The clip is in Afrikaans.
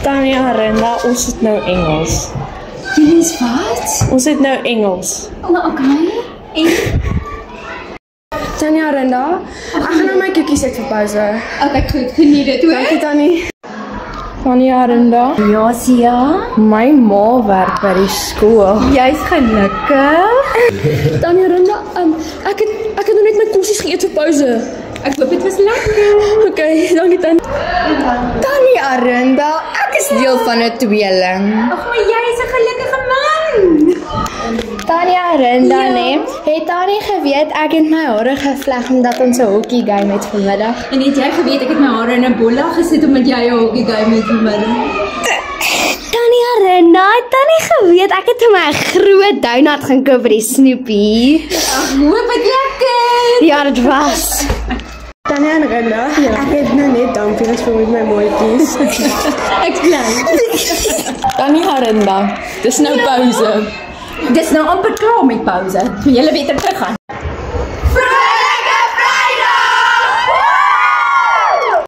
Tanya Renda, ons het nou Engels. Jullie is wat? Ons het nou Engels. Oh, okay. En? Tanya Renda, ek gaan nou my koekies eet vir pouse. Okay, goed. Geniet dit, hoor. Dankie Tannie. Tanya Renda. Ja, Sia. My ma werk by die skool. Jy's gelukkig. Tanya Renda, ek het nog net my kosies geëet vir pouse. Ek hoop dit was lekker. Okay, dankie Tannie. Tanya Renda, ek is deel van 'n tweeling. Ag, maar jy is 'n gelukkige man. Tanya Renda, nee, het Tannie geweet ek het my hare gevleg omdat ons 'n hokkie game het vanmiddag. En het jy geweet ek het my hare in 'n bolla gesit omdat jy 'n hokkie game het vanmiddag? Tanya Renda, het Tannie geweet ek het vir my 'n groot donut gaan koop by die Snoopy. Ag, hoop dit lekker. Ja, dit was. Tanya Renda, ek het nou net dampies vir my maatjies. Ek bly. Tanya Renda, dis nou pouse. Dis nou amper klaar met pouse. Julle beter teruggaan.